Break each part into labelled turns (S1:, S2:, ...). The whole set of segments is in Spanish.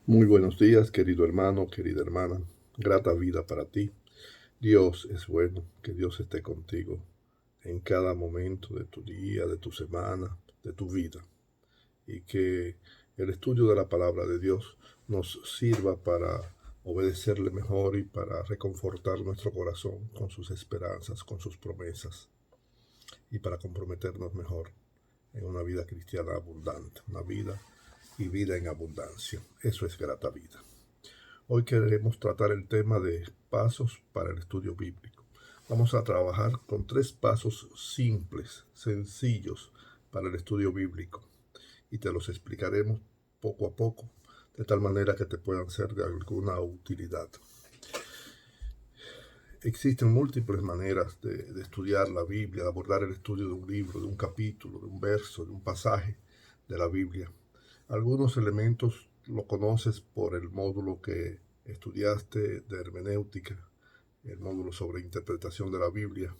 S1: Muy buenos días, querido hermano, querida hermana. Grata vida para ti. Dios es bueno, que Dios esté contigo en cada momento de tu día, de tu semana, de tu vida. Y que el estudio de la palabra de Dios nos sirva para obedecerle mejor y para reconfortar nuestro corazón con sus esperanzas, con sus promesas y para comprometernos mejor en una vida cristiana abundante, una vida y vida en abundancia. Eso es grata vida. Hoy queremos tratar el tema de pasos para el estudio bíblico. Vamos a trabajar con 3 pasos simples, sencillos para el estudio bíblico y te los explicaremos poco a poco, de tal manera que te puedan ser de alguna utilidad. Existen múltiples maneras de estudiar la Biblia, de abordar el estudio de un libro, de un capítulo, de un verso, de un pasaje de la Biblia. Algunos elementos lo conoces por el módulo que estudiaste de hermenéutica, el módulo sobre interpretación de la Biblia.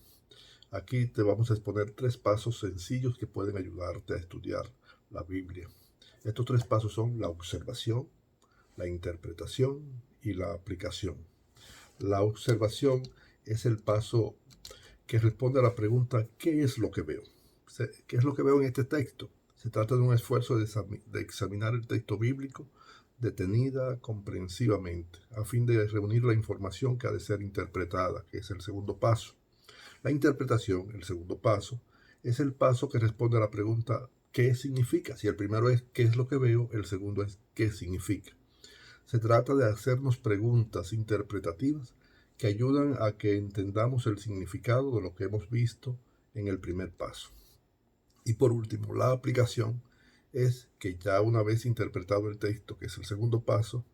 S1: Aquí te vamos a exponer 3 pasos sencillos que pueden ayudarte a estudiar la Biblia. Estos 3 pasos son la observación, la interpretación y la aplicación. La observación es el paso que responde a la pregunta ¿qué es lo que veo? ¿Qué es lo que veo en este texto? Se trata de un esfuerzo de examinar el texto bíblico detenida, comprensivamente, a fin de reunir la información que ha de ser interpretada, que es el segundo paso. La interpretación, el segundo paso, es el paso que responde a la pregunta ¿qué significa? Si el primero es ¿qué es lo que veo? El segundo es ¿qué significa? Se trata de hacernos preguntas interpretativas que ayudan a que entendamos el significado de lo que hemos visto en el primer paso. Y por último, la aplicación es que ya una vez interpretado el texto, que es el segundo paso,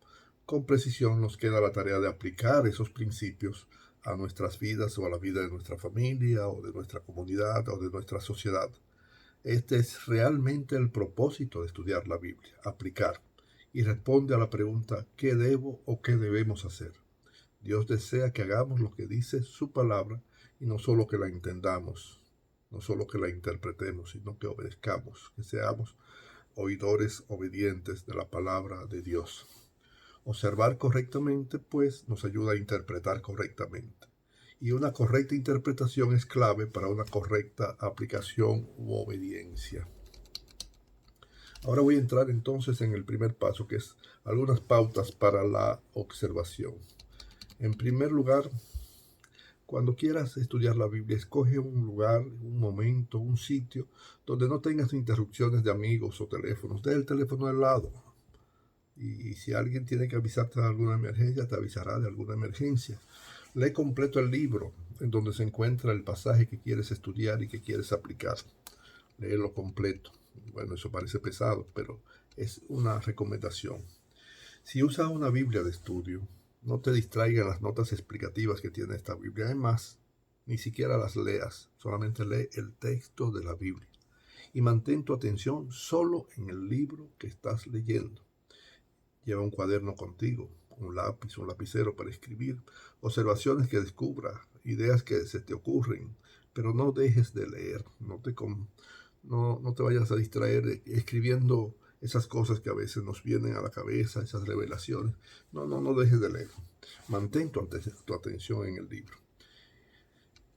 S1: con precisión nos queda la tarea de aplicar esos principios a nuestras vidas o a la vida de nuestra familia o de nuestra comunidad o de nuestra sociedad. Este es realmente el propósito de estudiar la Biblia, aplicar, y responde a la pregunta ¿qué debo o qué debemos hacer? Dios desea que hagamos lo que dice su palabra y no solo que la entendamos, no solo que la interpretemos, sino que obedezcamos, que seamos oidores obedientes de la palabra de Dios. Observar correctamente, pues, nos ayuda a interpretar correctamente. Y una correcta interpretación es clave para una correcta aplicación u obediencia. Ahora voy a entrar entonces en el primer paso, que es algunas pautas para la observación. En primer lugar, cuando quieras estudiar la Biblia, escoge un lugar, un momento, un sitio donde no tengas interrupciones de amigos o teléfonos. Deja el teléfono al lado. Y si alguien tiene que avisarte de alguna emergencia, te avisará de alguna emergencia. Lee completo el libro en donde se encuentra el pasaje que quieres estudiar y que quieres aplicar. Léelo completo. Bueno, eso parece pesado, pero es una recomendación. Si usas una Biblia de estudio, no te distraigan las notas explicativas que tiene esta Biblia. Además, ni siquiera las leas, solamente lee el texto de la Biblia. Y mantén tu atención solo en el libro que estás leyendo. Lleva un cuaderno contigo, un lápiz, un lapicero para escribir, observaciones que descubras, ideas que se te ocurren, pero no dejes de leer, no te vayas a distraer escribiendo esas cosas que a veces nos vienen a la cabeza, esas revelaciones. No dejes de leer. Mantén tu atención en el libro.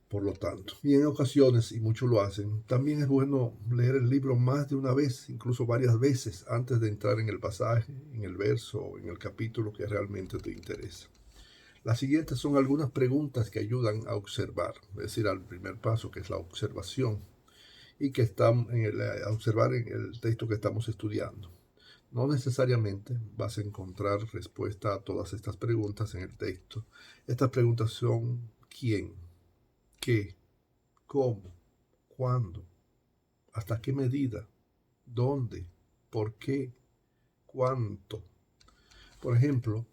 S1: Por lo tanto, y en ocasiones, y muchos lo hacen, también es bueno leer el libro más de una vez, incluso varias veces, antes de entrar en el pasaje, en el verso o en el capítulo que realmente te interesa. Las siguientes son algunas preguntas que ayudan a observar, es decir, al primer paso, que es la observación, y que están a observar en el texto que estamos estudiando. No necesariamente vas a encontrar respuesta a todas estas preguntas en el texto. Estas preguntas son ¿quién? ¿Qué? ¿Cómo? ¿Cuándo? ¿Hasta qué medida? ¿Dónde? ¿Por qué? ¿Cuánto? Por ejemplo,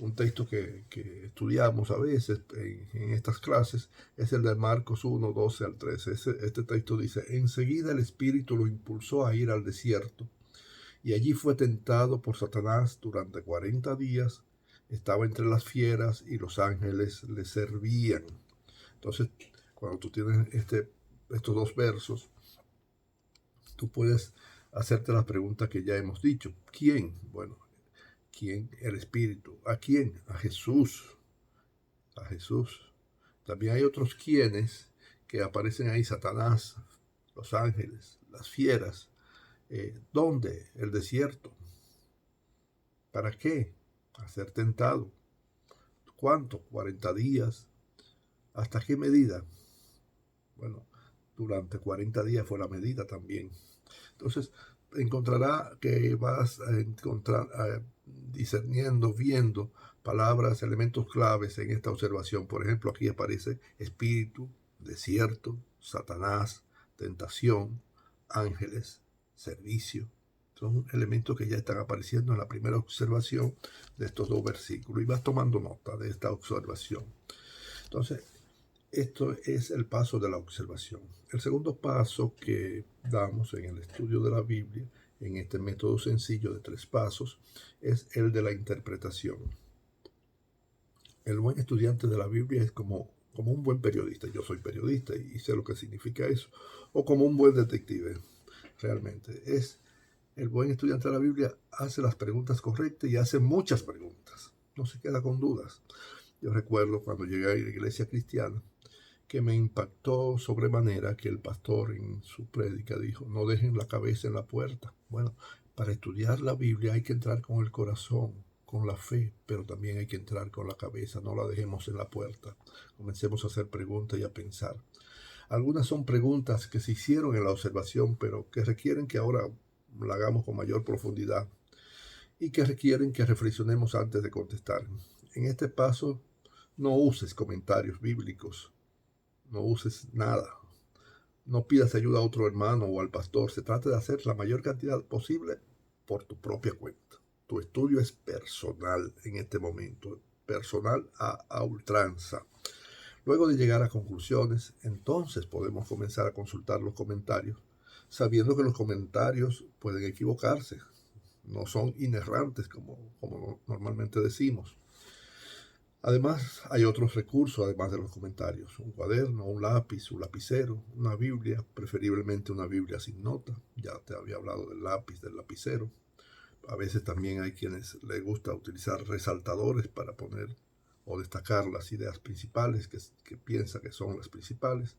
S1: un texto que estudiamos a veces en estas clases es el de Marcos 1, 12 al 13. Este texto dice, enseguida el Espíritu lo impulsó a ir al desierto y allí fue tentado por Satanás durante 40 días. Estaba entre las fieras y los ángeles le servían. Entonces, cuando tú tienes estos 2 versos, tú puedes hacerte la pregunta que ya hemos dicho. ¿Quién? Bueno, ¿Quién? El Espíritu. ¿A quién? A Jesús. A Jesús. También hay otros quienes que aparecen ahí, Satanás, los ángeles, las fieras. ¿Dónde? El desierto. ¿Para qué? A ser tentado. ¿Cuánto? 40 días. ¿Hasta qué medida? Bueno, durante 40 días fue la medida también. Entonces, encontrará que vas a encontrar discerniendo, viendo palabras, elementos claves en esta observación. Por ejemplo, aquí aparece espíritu, desierto, Satanás, tentación, ángeles, servicio. Son elementos que ya están apareciendo en la primera observación de estos dos versículos. Y vas tomando nota de esta observación. Entonces, esto es el paso de la observación. El segundo paso que damos en el estudio de la Biblia, en este método sencillo de 3 pasos, es el de la interpretación. El buen estudiante de la Biblia es como un buen periodista. Yo soy periodista y sé lo que significa eso. O como un buen detective, realmente. El buen estudiante de la Biblia hace las preguntas correctas y hace muchas preguntas. No se queda con dudas. Yo recuerdo cuando llegué a la iglesia cristiana, que me impactó sobremanera que el pastor en su prédica dijo, no dejen la cabeza en la puerta. Bueno, para estudiar la Biblia hay que entrar con el corazón, con la fe, pero también hay que entrar con la cabeza, no la dejemos en la puerta. Comencemos a hacer preguntas y a pensar. Algunas son preguntas que se hicieron en la observación, pero que requieren que ahora la hagamos con mayor profundidad y que requieren que reflexionemos antes de contestar. En este paso, no uses comentarios bíblicos. No uses nada. No pidas ayuda a otro hermano o al pastor. Se trata de hacer la mayor cantidad posible por tu propia cuenta. Tu estudio es personal en este momento. Personal a ultranza. Luego de llegar a conclusiones, entonces podemos comenzar a consultar los comentarios, sabiendo que los comentarios pueden equivocarse. No son inerrantes como normalmente decimos. Además, hay otros recursos, además de los comentarios. Un cuaderno, un lápiz, un lapicero, una Biblia, preferiblemente una Biblia sin nota. Ya te había hablado del lápiz, del lapicero. A veces también hay quienes les gusta utilizar resaltadores para poner o destacar las ideas principales que piensa que son las principales.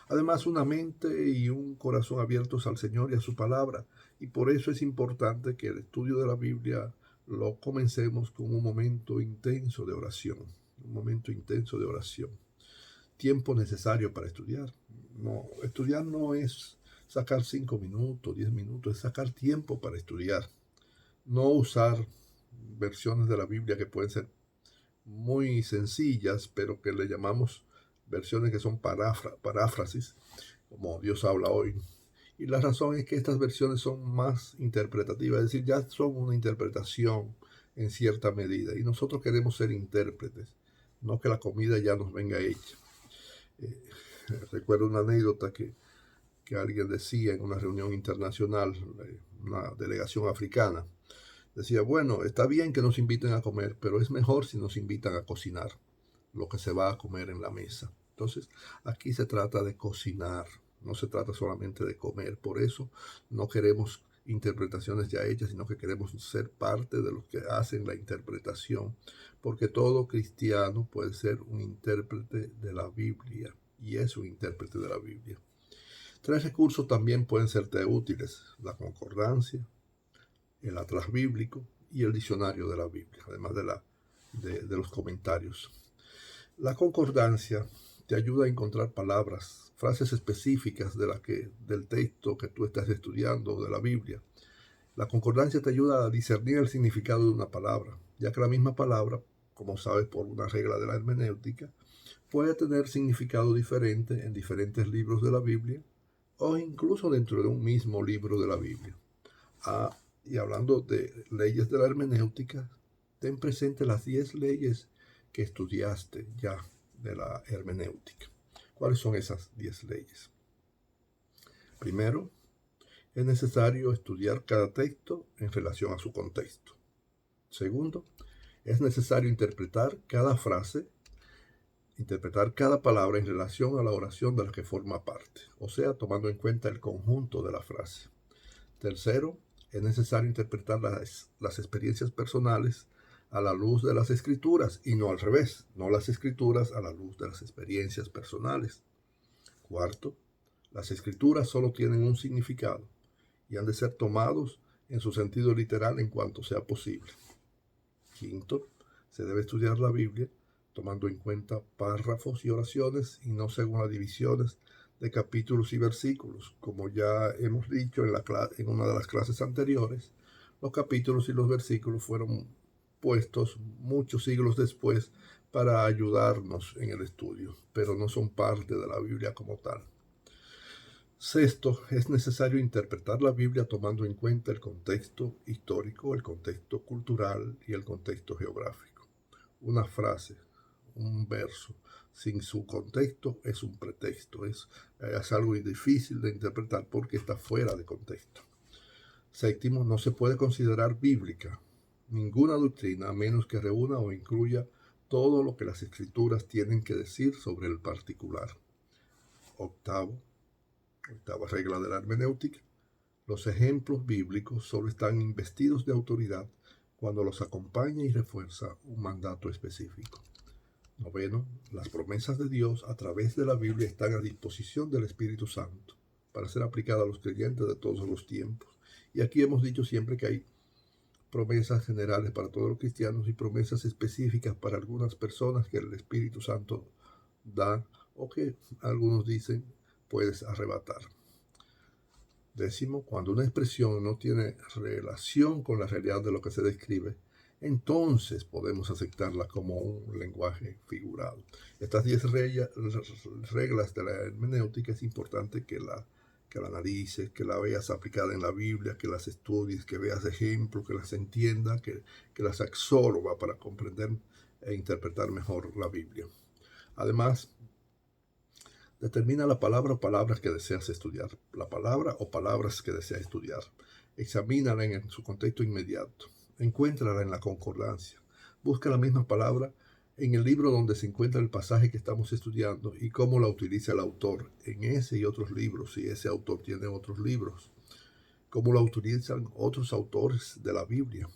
S1: Además, una mente y un corazón abiertos al Señor y a su palabra. Y por eso es importante que el estudio de la Biblia lo comencemos con un momento intenso de oración. Un momento intenso de oración. Tiempo necesario para estudiar. No, estudiar no es sacar 5 minutos, 10 minutos, es sacar tiempo para estudiar. No usar versiones de la Biblia que pueden ser muy sencillas, pero que le llamamos versiones que son paráfrasis, como Dios habla hoy. Y la razón es que estas versiones son más interpretativas, es decir, ya son una interpretación en cierta medida. Y nosotros queremos ser intérpretes, no que la comida ya nos venga hecha. Recuerdo una anécdota que alguien decía en una reunión internacional, una delegación africana. Decía, bueno, está bien que nos inviten a comer, pero es mejor si nos invitan a cocinar lo que se va a comer en la mesa. Entonces, aquí se trata de cocinar, no se trata solamente de comer. Por eso no queremos interpretaciones ya hechas, sino que queremos ser parte de los que hacen la interpretación, porque todo cristiano puede ser un intérprete de la Biblia, y es un intérprete de la Biblia. 3 recursos también pueden serte útiles: la concordancia, el atlas bíblico y el diccionario de la Biblia, además de los comentarios. La concordancia te ayuda a encontrar palabras, frases específicas del texto que tú estás estudiando, de la Biblia. La concordancia te ayuda a discernir el significado de una palabra, ya que la misma palabra, como sabes por una regla de la hermenéutica, puede tener significado diferente en diferentes libros de la Biblia o incluso dentro de un mismo libro de la Biblia. Y hablando de leyes de la hermenéutica, ten presente las 10 leyes que estudiaste ya de la hermenéutica. ¿Cuáles son esas 10 leyes? Primero, es necesario estudiar cada texto en relación a su contexto. Segundo, es necesario interpretar cada frase, interpretar cada palabra en relación a la oración de la que forma parte, o sea, tomando en cuenta el conjunto de la frase. Tercero, Es necesario interpretar las experiencias personales a la luz de las escrituras y no al revés, no las escrituras a la luz de las experiencias personales. Cuarto, las escrituras solo tienen un significado y han de ser tomados en su sentido literal en cuanto sea posible. Quinto, se debe estudiar la Biblia tomando en cuenta párrafos y oraciones y no según las divisiones de capítulos y versículos. Como ya hemos dicho en una de las clases anteriores, los capítulos y los versículos fueron puestos muchos siglos después para ayudarnos en el estudio, pero no son parte de la Biblia como tal. Sexto, es necesario interpretar la Biblia tomando en cuenta el contexto histórico, el contexto cultural y el contexto geográfico. Una frase, un verso, sin su contexto es un pretexto, es algo difícil de interpretar porque está fuera de contexto. Séptimo, no se puede considerar bíblica ninguna doctrina a menos que reúna o incluya todo lo que las escrituras tienen que decir sobre el particular. Octava regla de la hermenéutica. Los ejemplos bíblicos solo están investidos de autoridad cuando los acompaña y refuerza un mandato específico. Noveno, las promesas de Dios a través de la Biblia están a disposición del Espíritu Santo para ser aplicadas a los creyentes de todos los tiempos. Y aquí hemos dicho siempre que hay promesas generales para todos los cristianos y promesas específicas para algunas personas que el Espíritu Santo da o que algunos dicen puedes arrebatar. Décimo, cuando una expresión no tiene relación con la realidad de lo que se describe, entonces podemos aceptarla como un lenguaje figurado. Estas 10 reglas de la hermenéutica es importante que la analices, que la veas aplicada en la Biblia, que las estudies, que veas ejemplos, que las entiendas, que las absorba para comprender e interpretar mejor la Biblia. Además, determina la palabra o palabras que deseas estudiar. La palabra o palabras que deseas estudiar. Examínala en su contexto inmediato. Encuéntrala en la concordancia. Busca la misma palabra en el libro donde se encuentra el pasaje que estamos estudiando y cómo la utiliza el autor en ese y otros libros, si ese autor tiene otros libros. Cómo la utilizan otros autores de la Biblia.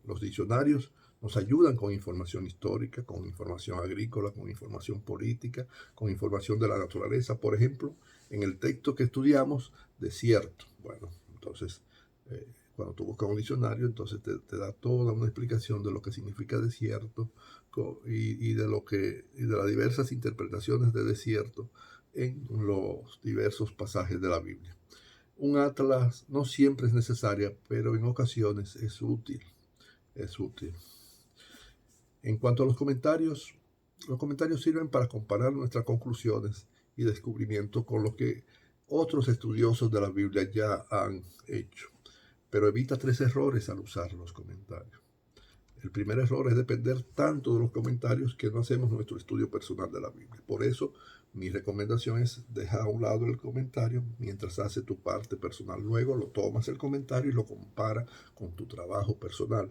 S1: Los diccionarios nos ayudan con información histórica, con información agrícola, con información política, con información de la naturaleza. Por ejemplo, en el texto que estudiamos, desierto. Bueno, entonces, cuando tú buscas un diccionario, entonces te da toda una explicación de lo que significa desierto y de las diversas interpretaciones de desierto en los diversos pasajes de la Biblia. Un atlas no siempre es necesaria, pero en ocasiones es útil. En cuanto a los comentarios sirven para comparar nuestras conclusiones y descubrimientos con lo que otros estudiosos de la Biblia ya han hecho, pero evita 3 errores al usar los comentarios. El primer error es depender tanto de los comentarios que no hacemos nuestro estudio personal de la Biblia. Por eso, mi recomendación es dejar a un lado el comentario mientras haces tu parte personal. Luego lo tomas el comentario y lo compara con tu trabajo personal.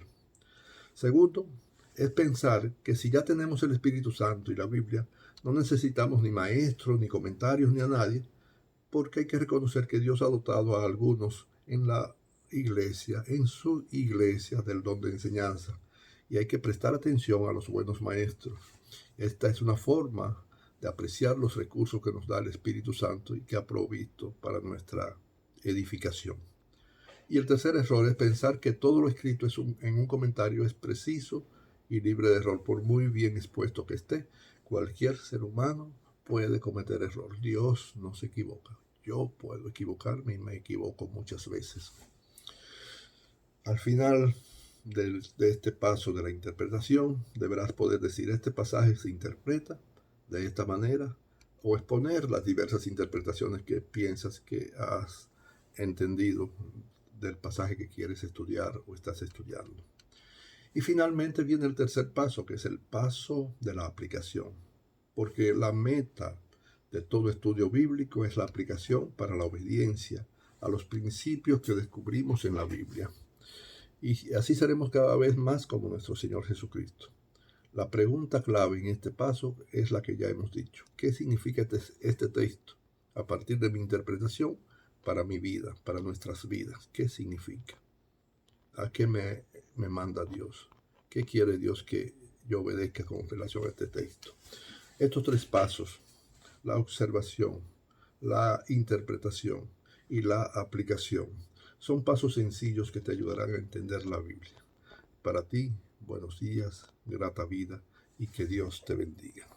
S1: Segundo, es pensar que si ya tenemos el Espíritu Santo y la Biblia, no necesitamos ni maestros, ni comentarios, ni a nadie, porque hay que reconocer que Dios ha dotado a algunos en la iglesia, en su iglesia, del don de enseñanza, y hay que prestar atención a los buenos maestros. Esta es una forma de apreciar los recursos que nos da el Espíritu Santo y que ha provisto para nuestra edificación. Y el tercer error es pensar que todo lo escrito en un comentario es preciso y libre de error, por muy bien expuesto que esté. Cualquier ser humano puede cometer error. Dios no se equivoca. Yo puedo equivocarme y me equivoco muchas veces. Al final de este paso de la interpretación, deberás poder decir: este pasaje se interpreta de esta manera, o exponer las diversas interpretaciones que piensas que has entendido del pasaje que quieres estudiar o estás estudiando. Y finalmente viene el tercer paso, que es el paso de la aplicación, porque la meta de todo estudio bíblico es la aplicación para la obediencia a los principios que descubrimos en la Biblia. Y así seremos cada vez más como nuestro Señor Jesucristo. La pregunta clave en este paso es la que ya hemos dicho. ¿Qué significa este texto? A partir de mi interpretación, para mi vida, para nuestras vidas. ¿Qué significa? ¿A qué me manda Dios? ¿Qué quiere Dios que yo obedezca con relación a este texto? Estos tres pasos, la observación, la interpretación y la aplicación, son pasos sencillos que te ayudarán a entender la Biblia. Para ti, buenos días, grata vida y que Dios te bendiga.